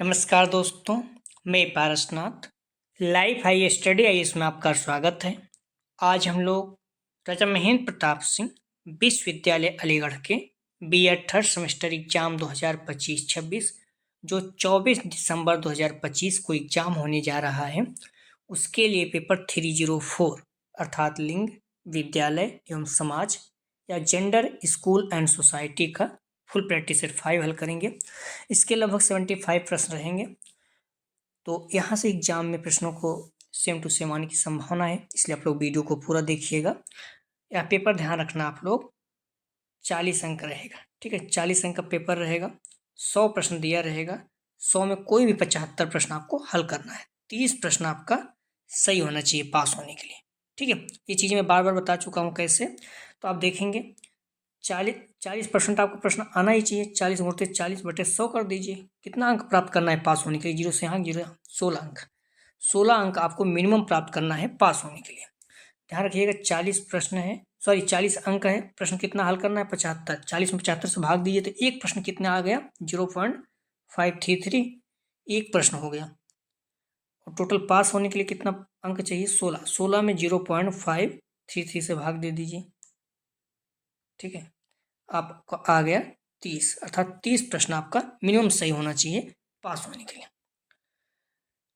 नमस्कार दोस्तों, मैं पारसनाथ। लाइफ हाई स्टडी आई में आपका स्वागत है। आज हम लोग राजा महेंद्र प्रताप सिंह विश्वविद्यालय अलीगढ़ के बीएड थर्ड सेमेस्टर एग्जाम 2025-26 जो 24 दिसंबर 2025 को एग्जाम होने जा रहा है, उसके लिए पेपर 304 अर्थात लिंग, विद्यालय एवं समाज या जेंडर, स्कूल एंड सोसाइटी का फुल प्रैक्टिस सेट 5 हल करेंगे। इसके लगभग 75 प्रश्न रहेंगे। तो यहाँ से एग्जाम में प्रश्नों को सेम टू सेम आने की संभावना है, इसलिए आप लोग वीडियो को पूरा देखिएगा। यह पेपर ध्यान रखना आप लोग 40 अंक रहेगा, ठीक है। 40 अंक का पेपर रहेगा, 100 प्रश्न दिया रहेगा। 100 में कोई भी 75 प्रश्न आपको हल करना है। 30 प्रश्न आपका सही होना चाहिए पास होने के लिए, ठीक है। ये चीज़ें मैं बार बार बता चुका हूँ कैसे। तो आप देखेंगे 40% आपको प्रश्न आना ही चाहिए। 40 गुणित 40/100 कर दीजिए। कितना अंक प्राप्त करना है पास होने के लिए? 0 से यहाँ 0, 16 अंक। 16 अंक आपको मिनिमम प्राप्त करना है पास होने के लिए। ध्यान रखिएगा 40 प्रश्न है, 40 अंक है। प्रश्न कितना हल करना है? 75। 40 में 75 से भाग दीजिए तो एक प्रश्न कितना आ गया? 0.533। एक प्रश्न हो गया। और टोटल पास होने के लिए कितना अंक चाहिए? 16। 16 में 0.533 से भाग दे दीजिए, ठीक है। आपको आ गया 30, अर्थात 30 प्रश्न आपका मिनिमम सही होना चाहिए पास होने के लिए।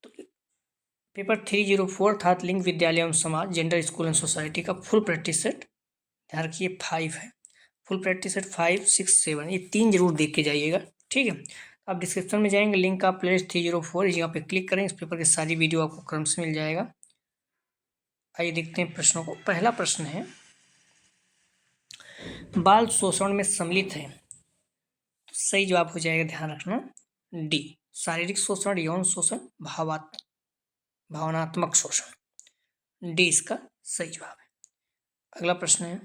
तो पेपर 304 अर्थात लिंग, विद्यालय एवं समाज, जेंडर, स्कूल एंड सोसाइटी का फुल प्रैक्टिस सेट ध्यान रखिए 5 है। फुल प्रैक्टिस सेट 5, 6, 7 ये 3 जरूर देख के जाइएगा, ठीक है। आप डिस्क्रिप्शन में जाएंगे, लिंक का प्लेलिस्ट 304 इस जगह पे क्लिक करें। इस पेपर की सारी वीडियो आपको क्रम से मिल जाएगा। आइए देखते हैं प्रश्नों को। पहला प्रश्न है, बाल शोषण में सम्मिलित है। तो सही जवाब हो जाएगा, ध्यान रखना, डी, शारीरिक शोषण, यौन शोषण, भावनात्मक शोषण। डी इसका सही जवाब है। अगला प्रश्न है,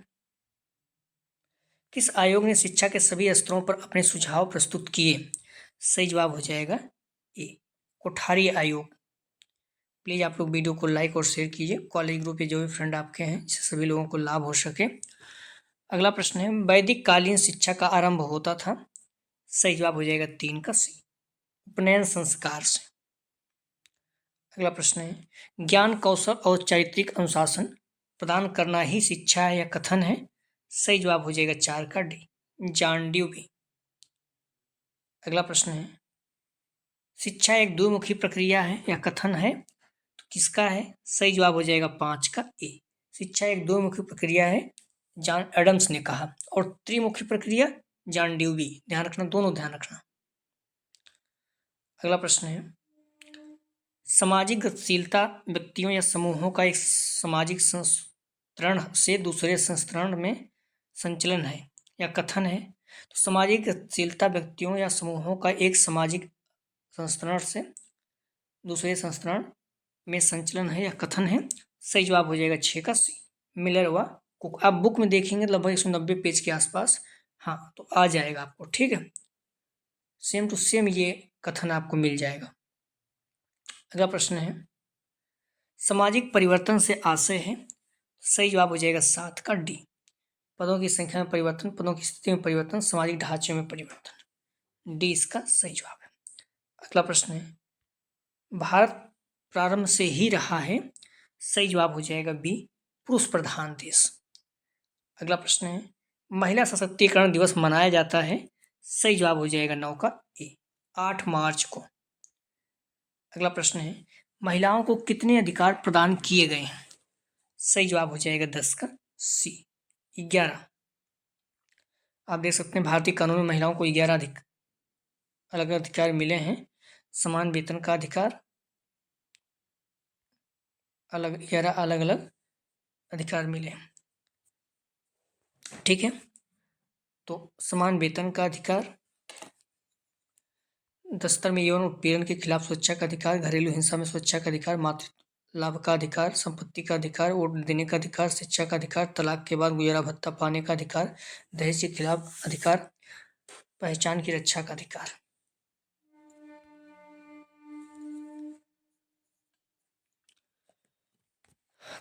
किस आयोग ने शिक्षा के सभी स्तरों पर अपने सुझाव प्रस्तुत किए? सही जवाब हो जाएगा ए, कोठारी आयोग। प्लीज आप लोग वीडियो को लाइक और शेयर कीजिए। कॉलेज ग्रुप पे जो भी फ्रेंड आपके हैं, इससे सभी लोगों को लाभ हो सके। अगला प्रश्न है, वैदिक कालीन शिक्षा का आरंभ होता था। सही जवाब हो जाएगा 3 का सी, उपनयन संस्कार से। अगला प्रश्न है, ज्ञान, कौशल और चारित्रिक अनुशासन प्रदान करना ही शिक्षा है या कथन है? सही जवाब हो जाएगा 4 का डी, जांड्यूबी। अगला प्रश्न है, शिक्षा एक द्विमुखी प्रक्रिया है या कथन है? तो किसका है? सही जवाब हो जाएगा 5 का ए, शिक्षा एक द्विमुखी प्रक्रिया है, जॉन एडम्स ने कहा। और त्रिमुखी प्रक्रिया जांड्यूबी। ध्यान रखना, दोनों ध्यान रखना। अगला प्रश्न है, सामाजिक गतिशीलता व्यक्तियों या समूहों का एक सामाजिक संस्तरण से दूसरे संस्तरण में संचलन है या कथन है? तो सामाजिक गतिशीलता व्यक्तियों या समूहों का एक सामाजिक संस्तरण से दूसरे संस्तरण में संचलन है या कथन है। सही जवाब हो जाएगा 6 का सी, मिलर व कुक। आप बुक में देखेंगे लगभग 190 पेज के आसपास, हाँ, तो आ जाएगा आपको, ठीक है। सेम टू सेम ये कथन आपको मिल जाएगा। अगला प्रश्न है, सामाजिक परिवर्तन से आशय है। सही जवाब हो जाएगा 7 का डी, पदों की संख्या में परिवर्तन, पदों की स्थिति में परिवर्तन, सामाजिक ढांचे में परिवर्तन। डी इसका सही जवाब है। अगला प्रश्न है, भारत प्रारंभ से ही रहा है। सही जवाब हो जाएगा बी, पुरुष प्रधान देश। अगला प्रश्न है, महिला सशक्तिकरण दिवस मनाया जाता है। सही जवाब हो जाएगा 9 का ए, 8 मार्च को। अगला प्रश्न है, महिलाओं को कितने अधिकार प्रदान किए गए हैं? सही जवाब हो जाएगा 10 का सी, 11। आप देख सकते हैं भारतीय कानून में महिलाओं को 11 अलग अलग अधिकार मिले हैं। समान वेतन का अधिकार, 11 अलग अलग अधिकार मिले हैं, ठीक है। तो समान वेतन का अधिकार, दस्तर में यौन उत्पीड़न के खिलाफ सुरक्षा का अधिकार, घरेलू हिंसा में सुरक्षा का अधिकार, मातृत्व लाभ का अधिकार, संपत्ति का अधिकार, वोट देने का अधिकार, शिक्षा का अधिकार, तलाक के बाद गुजारा भत्ता पाने का अधिकार, दहेज के खिलाफ अधिकार, पहचान की रक्षा का अधिकार।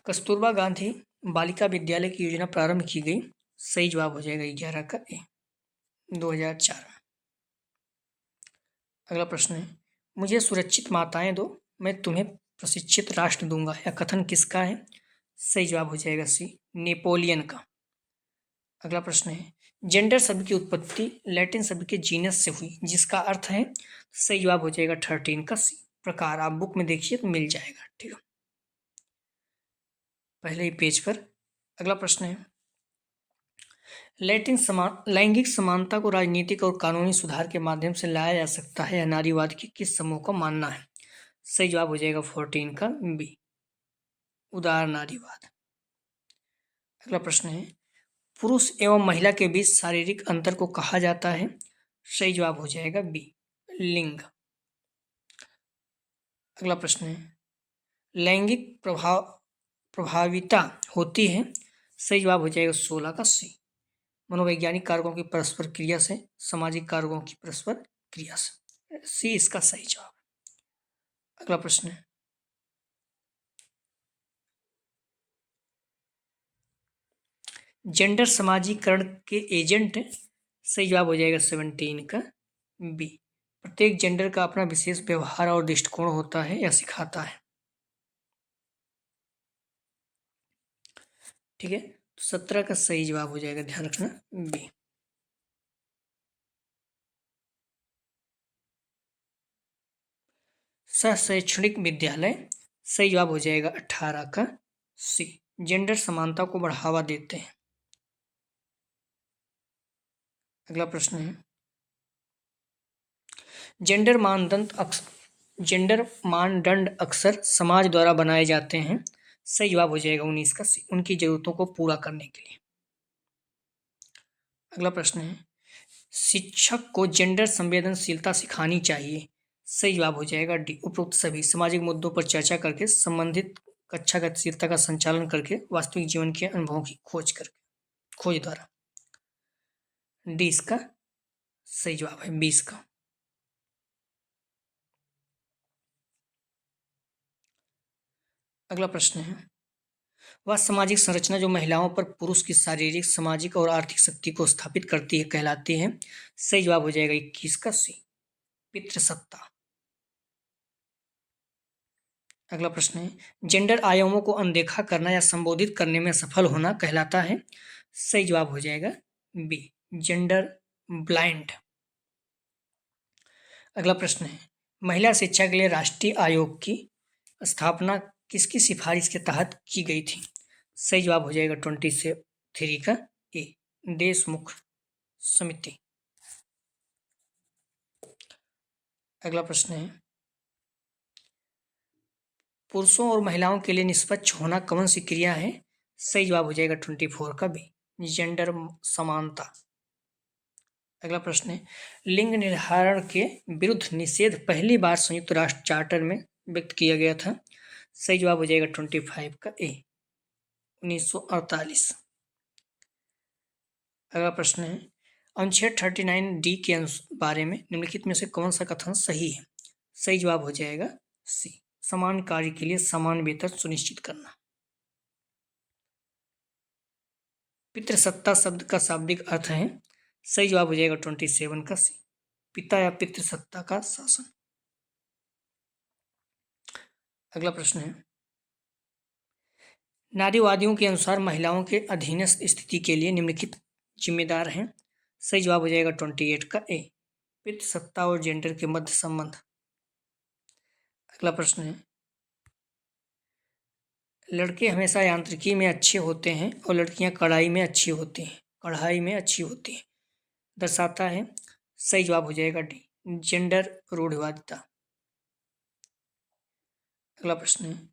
कस्तूरबा गांधी बालिका विद्यालय की योजना प्रारंभ की गई। सही जवाब हो जाएगा 11 का ए, 2004। अगला प्रश्न है, मुझे सुरक्षित माताएं दो, मैं तुम्हें प्रशिक्षित राष्ट्र दूंगा। यह कथन किसका है? सही जवाब हो जाएगा सी, नेपोलियन का। अगला प्रश्न है, जेंडर शब्द की उत्पत्ति लैटिन शब्द के जीनस से हुई, जिसका अर्थ है। सही जवाब हो जाएगा 13 का सी, प्रकार। आप बुक में देखिए तो मिल जाएगा, ठीक है, पहले ही पेज पर। अगला प्रश्न है, लैंगिक समानता को राजनीतिक और कानूनी सुधार के माध्यम से लाया जा सकता है, या नारीवाद के किस समूह का मानना है? सही जवाब हो जाएगा 14 का बी, उदार नारीवाद। अगला प्रश्न है, पुरुष एवं महिला के बीच शारीरिक अंतर को कहा जाता है। सही जवाब हो जाएगा बी, लिंग। अगला प्रश्न है, लैंगिक प्रभाविता होती है। सही जवाब हो जाएगा 16 का सी, मनोवैज्ञानिक कारकों की परस्पर क्रिया से, सामाजिक कारकों की परस्पर क्रिया से। सी इसका सही जवाब। अगला प्रश्न है, जेंडर समाजीकरण के एजेंट। सही जवाब हो जाएगा 17 का बी, प्रत्येक जेंडर का अपना विशेष व्यवहार और दृष्टिकोण होता है या सिखाता है, ठीक है। तो 17 का सही जवाब हो जाएगा, ध्यान रखना, बी। शैक्षणिक विद्यालय। सही जवाब हो जाएगा 18 का सी, जेंडर समानता को बढ़ावा देते हैं। अगला प्रश्न है, जेंडर मानदंड अक्सर समाज द्वारा बनाए जाते हैं। सही जवाब हो जाएगा 19 का सी, उनकी जरूरतों को पूरा करने के लिए। अगला प्रश्न है, शिक्षक को जेंडर संवेदनशीलता सिखानी चाहिए। सही जवाब हो जाएगा डी, उपरोक्त सभी सामाजिक मुद्दों पर चर्चा करके, संबंधित कक्षा गतिशीलता का संचालन करके, वास्तविक जीवन के अनुभवों की खोज द्वारा। डी इसका सही जवाब है, 20 का। अगला प्रश्न है, वह सामाजिक संरचना जो महिलाओं पर पुरुष की शारीरिक, सामाजिक और आर्थिक शक्ति को स्थापित करती है कहलाती है। सही जवाब हो जाएगा 21 का सी, पितृसत्ता। अगला प्रश्न है, जेंडर आयामों को अनदेखा करना या संबोधित करने में सफल होना कहलाता है। सही जवाब हो जाएगा बी, जेंडर ब्लाइंड। अगला प्रश्न है, महिला शिक्षा के लिए राष्ट्रीय आयोग की स्थापना किसकी सिफारिश के तहत की गई थी? सही जवाब हो जाएगा 23 का ए, देशमुख समिति। अगला प्रश्न है, पुरुषों और महिलाओं के लिए निष्पक्ष होना कौन सी क्रिया है? सही जवाब हो जाएगा 24 का बी, जेंडर समानता। अगला प्रश्न है, लिंग निर्धारण के विरुद्ध निषेध पहली बार संयुक्त राष्ट्र चार्टर में व्यक्त किया गया था। सही जवाब हो जाएगा 25 का ए, 1948। अगला प्रश्न है, अनुच्छेद 39D के बारे में निम्नलिखित में से कौन सा कथन सही है? सही जवाब हो जाएगा सी, समान कार्य के लिए समान वेतन सुनिश्चित करना। पितृसत्ता शब्द का शाब्दिक अर्थ है। सही जवाब हो जाएगा 27 का सी, पिता या पितृसत्ता का शासन। अगला प्रश्न है, नारीवादियों के अनुसार महिलाओं के अधीनस्थ स्थिति के लिए निम्नलिखित जिम्मेदार हैं। सही जवाब हो जाएगा 28 का ए, पितृसत्ता और जेंडर के मध्य संबंध। अगला प्रश्न है, लड़के हमेशा यांत्रिकी में अच्छे होते हैं और लड़कियां कढ़ाई में अच्छी होती हैं, दर्शाता है। सही जवाब हो जाएगा डी, जेंडर रूढ़िवादिता। अगला प्रश्न है,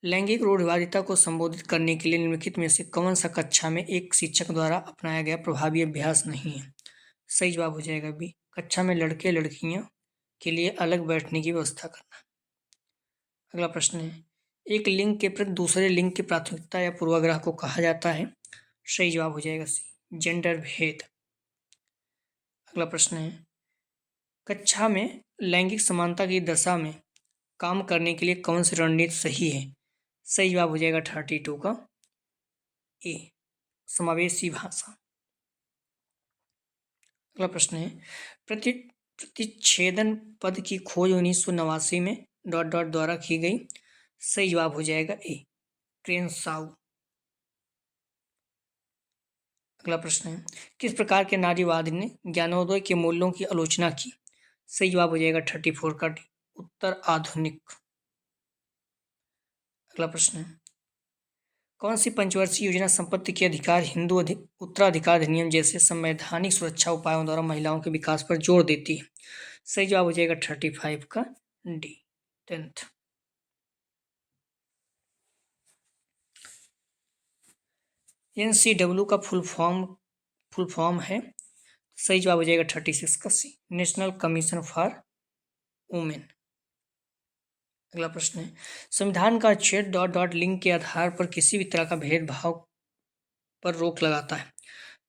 लैंगिक रूढ़िवादिता को संबोधित करने के लिए निम्नलिखित में से कौन सा कक्षा में एक शिक्षक द्वारा अपनाया गया प्रभावी अभ्यास नहीं है? सही जवाब हो जाएगा बी, कक्षा में लड़के लड़कियां के लिए अलग बैठने की व्यवस्था करना। अगला प्रश्न है, एक लिंग के प्रति दूसरे लिंग की प्राथमिकता या पूर्वाग्रह को कहा जाता है। सही जवाब हो जाएगा सी, जेंडर भेद। अगला प्रश्न है, कक्षा में लैंगिक समानता की दशा में काम करने के लिए कौन सी रणनीति सही है? सही जवाब हो जाएगा 32 का ए, समावेशी भाषा। अगला प्रश्न है, प्रतिच्छेदन पद की खोज 1989 में डॉट डॉट द्वारा की गई। सही जवाब हो जाएगा ए, क्रेनसाउ। अगला प्रश्न है, किस प्रकार के नारीवाद ने ज्ञानोदय के मूल्यों की आलोचना की? सही जवाब हो जाएगा 34 का डी, उत्तर आधुनिक। अगला प्रश्न है, कौन सी पंचवर्षीय योजना संपत्ति के अधिकार, हिंदू उत्तराधिकार अधिनियम जैसे संवैधानिक सुरक्षा उपायों द्वारा महिलाओं के विकास पर जोर देती है? सही जवाब हो जाएगा 35 का डी, 10th। NCW का फुल फॉर्म है, सही जवाब हो जाएगा 36 का सी, नेशनल कमीशन फॉर वुमेन। अगला प्रश्न है, संविधान का अनुच्छेद डॉट डॉट लिंग के आधार पर किसी भी तरह का भेदभाव पर रोक लगाता है?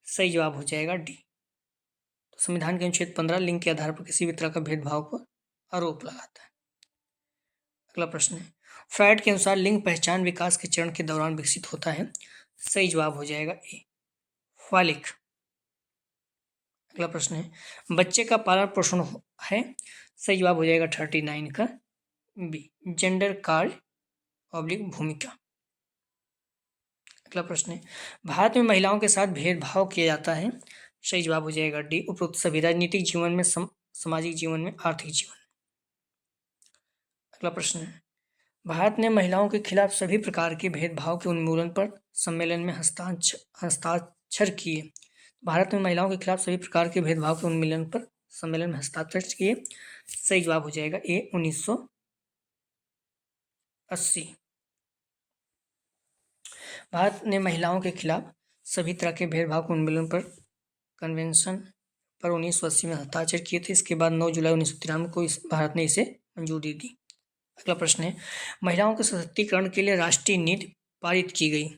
सही जवाब हो जाएगा डी। तो संविधान के अनुच्छेद 15 लिंग के आधार पर किसी भी तरह का भेदभाव पर आरोप लगाता है। अगला प्रश्न है, फ्रायड के अनुसार लिंग पहचान विकास के चरण के दौरान विकसित होता है? सही जवाब हो जाएगा ए, फालिक। अगला प्रश्न है, बच्चे का पालन पोषण है? सही जवाब हो जाएगा 39 का बी, जेंडर कार्य ऑब्लिक भूमिका। अगला प्रश्न है, भारत में महिलाओं के साथ भेदभाव किया जाता है? सही जवाब हो जाएगा डी, उपरोक्त सभी, राजनीतिक जीवन में, सामाजिक जीवन में, आर्थिक जीवन। अगला प्रश्न है, भारत ने महिलाओं के खिलाफ सभी प्रकार के भेदभाव के उन्मूलन पर सम्मेलन में हस्ताक्षर किए। भारत में महिलाओं के खिलाफ सभी प्रकार के भेदभाव के उन्मूलन पर सम्मेलन में हस्ताक्षर किए। सही जवाब हो जाएगा ए, 1980। भारत ने महिलाओं के खिलाफ सभी तरह के भेदभाव के उन्मूलन पर कन्वेंशन पर 1980 में हस्ताक्षर किए थे। इसके बाद 9 जुलाई 1993 को भारत ने इसे मंजूरी दी। अगला प्रश्न है, महिलाओं के सशक्तिकरण के लिए राष्ट्रीय नीति पारित की गई?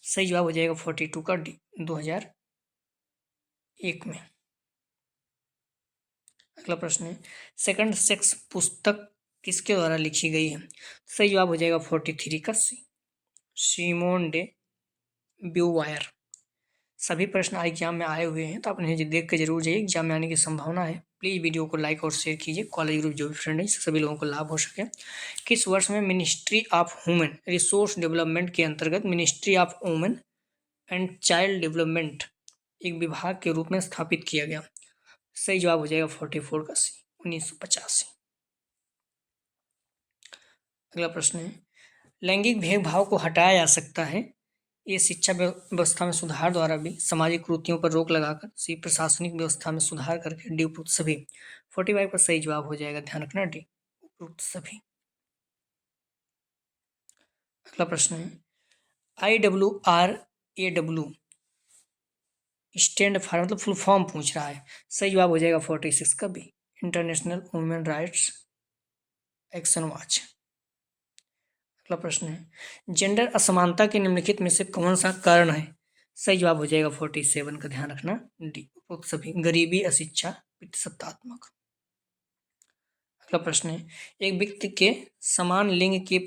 सही जवाब हो जाएगा 42 का डी, 2001 में। अगला प्रश्न है, सेकंड सेक्स पुस्तक किसके द्वारा लिखी गई है? सही जवाब हो जाएगा 43 का सी, सिमोन डे ब्यूवायर। सभी प्रश्न एग्जाम में आए हुए हैं, तो आप इन्हें देख के जरूर जाइए, एग्जाम में आने की संभावना है। प्लीज़ वीडियो को लाइक और शेयर कीजिए, कॉलेज ग्रुप जो भी फ्रेंड है सभी लोगों को लाभ हो सके। किस वर्ष में ministry of women resource development के अंतर्गत ministry of women and child development एक विभाग के रूप में स्थापित किया गया? सही जवाब हो जाएगा 44 का सी, 1985। अगला प्रश्न है, लैंगिक भेदभाव को हटाया जा सकता है? ये शिक्षा व्यवस्था में सुधार द्वारा भी, सामाजिक कुरीतियों पर रोक लगाकर, सी प्रशासनिक व्यवस्था में सुधार करके, डी उपरोक्त सभी। 45 का सही जवाब हो जाएगा, ध्यान रखना डी, उपरोक्त सभी। अगला प्रश्न है, IWRAW स्टैंड फॉर मतलब फुल फॉर्म पूछ रहा है। सही जवाब हो जाएगा 46 का B, international women rights action watch. अगला प्रश्न है, जेंडर असमानता के निम्नलिखित में से कौन सा कारण है? सही जवाब हो जाएगा 47 का, ध्यान रखना डी, उपरोक्त सभी, गरीबी, अशिक्षा, पितृसत्तात्मक। अगला प्रश्न है, एक व्यक्ति के समान लिंग के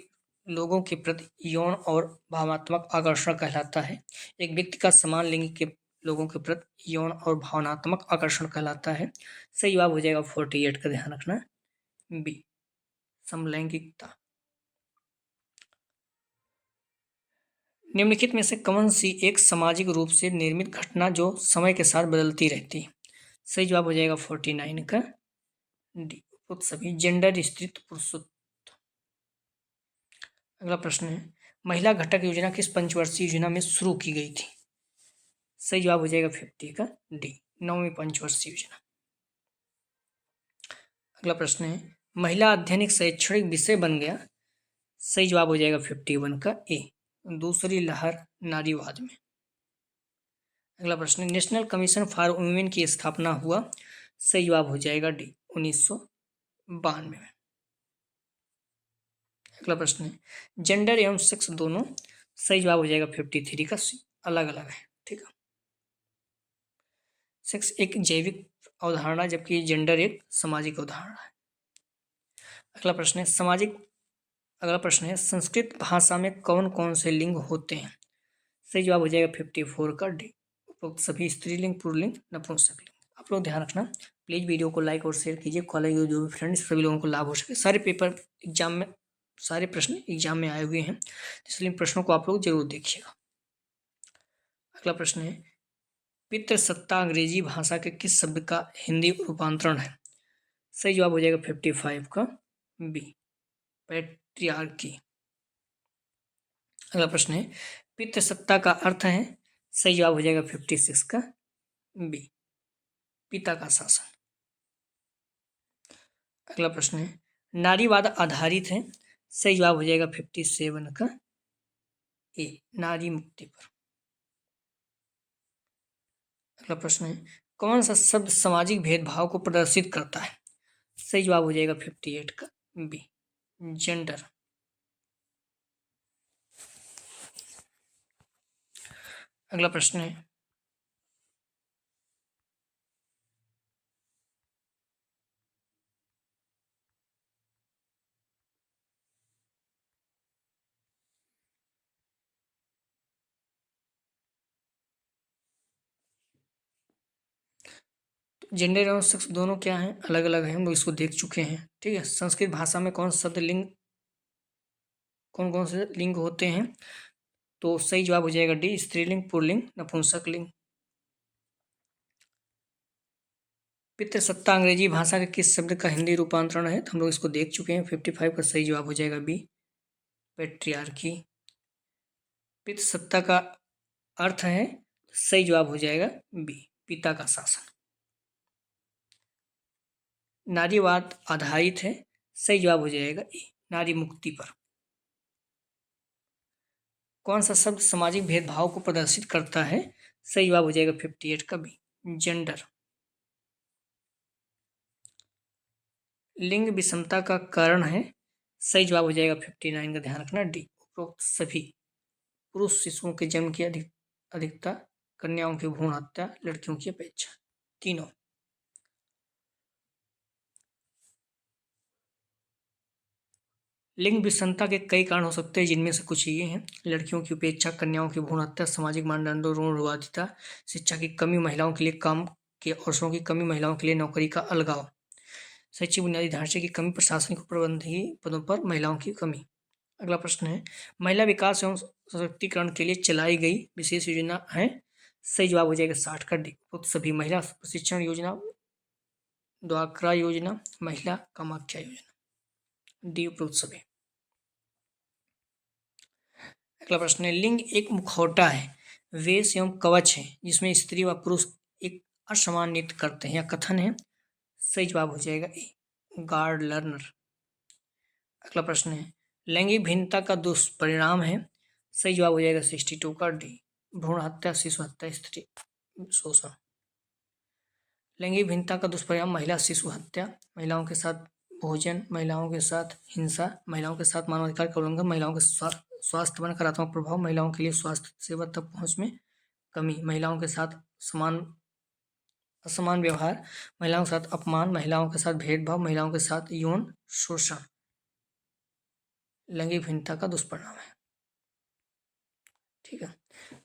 लोगों के प्रति यौन और भावनात्मक आकर्षण कहलाता है? एक व्यक्ति का समान लिंग के लोगों के प्रति यौन और भावनात्मक आकर्षण कहलाता है? सही जवाब हो जाएगा 48 का, ध्यान रखना बी, समलैंगिकता। निम्नलिखित में से कौन सी एक सामाजिक रूप से निर्मित घटना जो समय के साथ बदलती रहती है? सही जवाब हो जाएगा 49 का डी, उपरोक्त सभी, जेंडर, स्त्रीत्व, पुरुषत्व। अगला प्रश्न है, महिला घटक योजना किस पंचवर्षीय योजना में शुरू की गई थी? सही जवाब हो जाएगा 50 का डी, 9वीं पंचवर्षीय योजना। अगला प्रश्न है, महिला अध्ययन एक शैक्षणिक विषय बन गया? सही जवाब हो जाएगा 51 का ए, दूसरी लहर नारीवाद में। अगला प्रश्न, नेशनल कमीशन फॉर वुमेन की स्थापना हुआ? सही जवाब हो जाएगा डी, 1992 में। अगला प्रश्न है, जेंडर एवं सेक्स दोनों? सही जवाब हो जाएगा 53 का सी, अलग अलग है। ठीक है, सेक्स एक जैविक अवधारणा जबकि जेंडर एक सामाजिक अवधारणा है। अगला प्रश्न है, संस्कृत भाषा में कौन कौन से लिंग होते हैं? सही जवाब हो जाएगा 54 का डी, उपरोक्त सभी, स्त्रीलिंग, पुल्लिंग, नपुंसकलिंग। आप लोग ध्यान रखना, प्लीज़ वीडियो को लाइक और शेयर कीजिए। कॉलेज के जो भी फ्रेंड्स सभी लोगों को लाभ हो सके। सारे प्रश्न एग्जाम में आए हुए हैं, इसलिए इन प्रश्नों को आप लोग जरूर देखिएगा। अगला प्रश्न है, पितृसत्ता अंग्रेजी भाषा के किस शब्द का हिंदी रूपांतरण है? सही जवाब हो जाएगा 55 का बी, पैट्रियार्की। अगला प्रश्न है, पितृसत्ता का अर्थ है? सही जवाब हो जाएगा 56 का बी, पिता का शासन। अगला प्रश्न है, नारीवाद आधारित है? सही जवाब हो जाएगा 57 का ए, नारी मुक्ति पर। अगला प्रश्न है, कौन सा शब्द सामाजिक भेदभाव को प्रदर्शित करता है? सही जवाब हो जाएगा 58 का बी, जेंडर। अगला प्रश्न है, जेंडर और सेक्स दोनों क्या हैं? अलग अलग हैं, हम लोग इसको देख चुके हैं। ठीक है, संस्कृत भाषा में कौन कौन से लिंग होते हैं? तो सही जवाब हो जाएगा डी, स्त्रीलिंग, पुल्लिंग, नपुंसक लिंग। पितृसत्ता अंग्रेजी भाषा के किस शब्द का हिंदी रूपांतरण है? तो हम लोग इसको देख चुके हैं। 55 का सही जवाब हो जाएगा बी, पैट्रियार्की। पितृसत्ता का अर्थ है? सही जवाब हो जाएगा बी, पिता का शासन। नारीवाद आधारित है? सही जवाब हो जाएगा ए, नारी मुक्ति पर। कौन सा शब्द सामाजिक भेदभाव को प्रदर्शित करता है? सही जवाब हो जाएगा 58 का बी, जेंडर। लिंग विषमता का कारण है? सही जवाब हो जाएगा 59 का, ध्यान रखना डी, उपरोक्त सभी। पुरुष शिशुओं के जन्म की अधिकता, कन्याओं की भ्रूण हत्या, लड़कियों की अपेक्षा, तीनों। लिंग विषमता के कई कारण हो सकते हैं, जिनमें से कुछ ये हैं: लड़कियों की उपेक्षा, कन्याओं की भ्रूण हत्या, सामाजिक मानदंडों, रूढ़िवादिता, शिक्षा की कमी, महिलाओं के लिए काम के अवसरों की कमी, महिलाओं के लिए नौकरी का अलगाव, शैक्षिक बुनियादी ढांचे की कमी, प्रशासनिक प्रबंधकीय पदों पर महिलाओं की कमी। अगला प्रश्न है, महिला विकास एवं सशक्तिकरण के लिए चलाई गई विशेष योजना है? सही जवाब हो जाएगा 60 का डी, उपरोक्त सभी। महिला प्रशिक्षण योजना, ड्वाक्रा योजना, महिला कामाख्या योजना, डी, उपरोक्त सभी। अगला प्रश्न है, लिंग एक मुखौटा है, वेश एवं कवच है, जिसमें स्त्री व पुरुष एक असमान नृत्य करते हैं, या कथन है? सही जवाब हो जाएगा ए, गार्ड लर्नर। अगला प्रश्न है, लैंगिक भिन्नता का दुष्परिणाम है? सही जवाब हो जाएगा 62 का डी, भ्रूण हत्या, शिशु हत्या, स्त्री शोषण। लैंगिक भिन्नता का दुष्परिणाम महिला शिशु हत्या, महिलाओं के साथ भोजन, महिलाओं के साथ हिंसा, महिलाओं के साथ मानवाधिकार का उल्लंघन, महिलाओं के स्वास्थ्य पर नकारात्मक प्रभाव, महिलाओं के लिए स्वास्थ्य सेवा तक पहुंच में कमी, महिलाओं के साथ असमान व्यवहार, महिलाओं के साथ अपमान, महिलाओं के साथ भेदभाव, महिलाओं के साथ यौन शोषण लैंगिक भिन्नता का दुष्परिणाम है। ठीक है,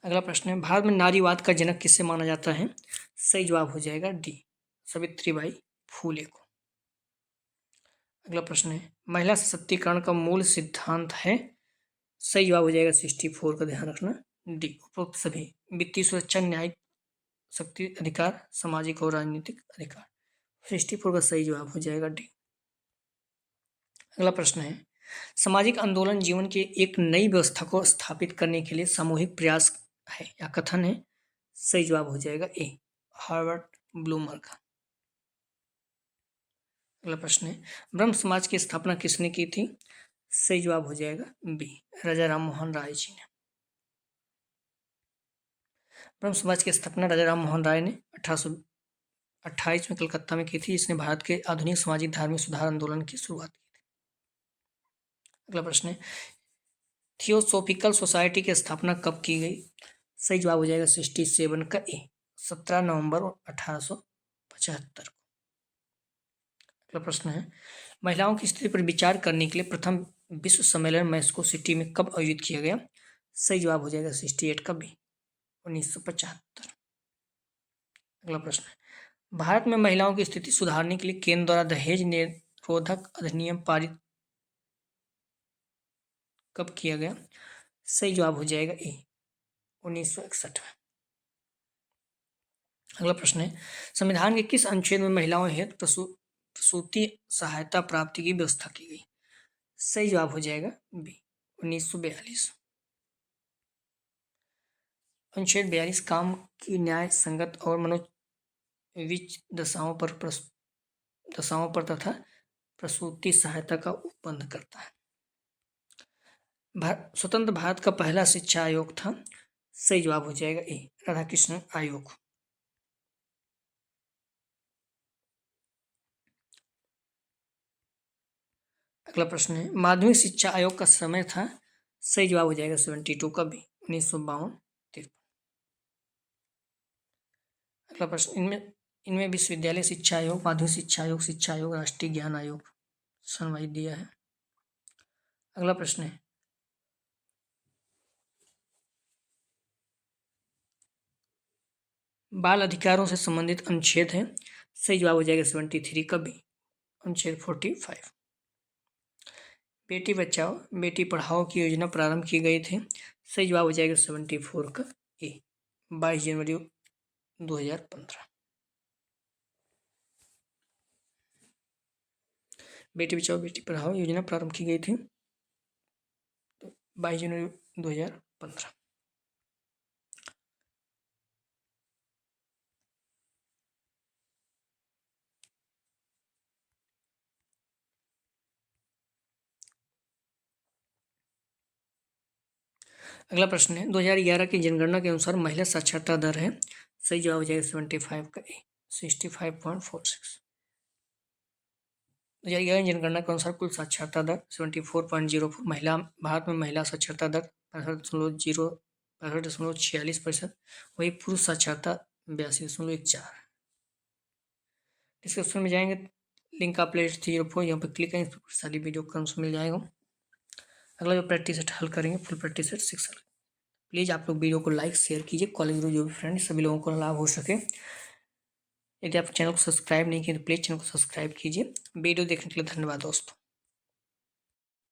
अगला प्रश्न है, भारत में नारीवाद का जनक किसे माना जाता है? सही जवाब हो जाएगा डी, सावित्रीबाई फूले को। अगला प्रश्न है, महिला सशक्तिकरण का मूल सिद्धांत है? सही जवाब हो जाएगा 64 का, ध्यान रखना डी, उपरोक्त सभी। वित्तीय सुरक्षा, न्यायिक शक्ति अधिकार, सामाजिक और राजनीतिक अधिकार, 64 का सही जवाब हो जाएगा डी। अगला प्रश्न है, सामाजिक आंदोलन जीवन की एक नई व्यवस्था को स्थापित करने के लिए सामूहिक प्रयास है, या कथन है? सही जवाब हो जाएगा ए, हार्वर्ड ब्लूमर का। अगला प्रश्न है, ब्रह्म समाज की स्थापना किसने की थी? सही जवाब हो जाएगा बी, राजा राम मोहन राय जी ने। ब्रह्म समाज की स्थापना राजा राम मोहन राय ने 1828 में कलकत्ता में की थी, जिसने भारत के आधुनिक सामाजिक धार्मिक सुधार आंदोलन की शुरुआत की थी। अगला प्रश्न है, थियोसोफिकल सोसाइटी की स्थापना कब की गई? सही जवाब हो जाएगा 67 का ए, 17 नवंबर 1875 को। अगला प्रश्न है, महिलाओं की स्थिति पर विचार करने के लिए प्रथम विश्व सम्मेलन मैस्को सिटी में कब आयोजित किया गया? सही जवाब हो जाएगा 68 का बी, 1975। अगला प्रश्न है, भारत में महिलाओं की स्थिति सुधारने के लिए केंद्र द्वारा दहेज निरोधक अधिनियम पारित कब किया गया? सही जवाब हो जाएगा ए, 1961 में। अगला प्रश्न है, संविधान के किस अनुच्छेद में महिलाओं हेतु प्रसूति सहायता प्राप्ति की व्यवस्था की गई? सही जवाब हो जाएगा बी, 1942। अनुच्छेद 42 काम की न्याय संगत और मनोविच दशाओं पर तथा प्रसूति सहायता का उपबंध करता है। स्वतंत्र भारत का पहला शिक्षा आयोग था। सही जवाब हो जाएगा ए, राधाकृष्णन आयोग। अगला प्रश्न है, माध्यमिक शिक्षा आयोग का समय था। सही जवाब हो जाएगा 72 का बी, 1952-53। अगला प्रश्न, इनमें विश्वविद्यालय शिक्षा आयोग, माध्यमिक शिक्षा आयोग, राष्ट्रीय ज्ञान आयोग सुनवाई दिया है। अगला प्रश्न है, बाल अधिकारों से संबंधित अनुच्छेद है। सही जवाब हो जाएगा 73 का बी, अनुच्छेद 45। बेटी बचाओ बेटी पढ़ाओ की योजना प्रारंभ की गई थी। सही जवाब हो जाएगा 74 का ए, 22 जनवरी 2015। बेटी बचाओ बेटी पढ़ाओ योजना प्रारंभ की गई थी 22 जनवरी 2015। अगला प्रश्न है, 2011 की जनगणना के अनुसार महिला साक्षरता दर है। सही जवाब हो जाएगा 75 का ए, 65.46। 2011 जनगणना के अनुसार कुल साक्षरता दर 74.04। भारत में महिला साक्षरता दर 65.46%। वही पुरुष साक्षरता 82.14। डिस्क्रिप्शन में जाएंगे, लिंक आप प्लेलिस्ट 04 यहाँ पर क्लिक करें, इस पर सारी वीडियो क्रम्स मिल जाएगा। अगला जो प्रैक्टिस सेट हल करेंगे, फुल प्रैक्टिस सेट 6 हल। प्लीज़ आप लोग वीडियो को लाइक शेयर कीजिए, कॉलेज में जो भी फ्रेंड सभी लोगों को लाभ हो सके। यदि आप चैनल को सब्सक्राइब नहीं किए तो प्लीज़ चैनल को सब्सक्राइब कीजिए। वीडियो देखने के लिए धन्यवाद दोस्तों।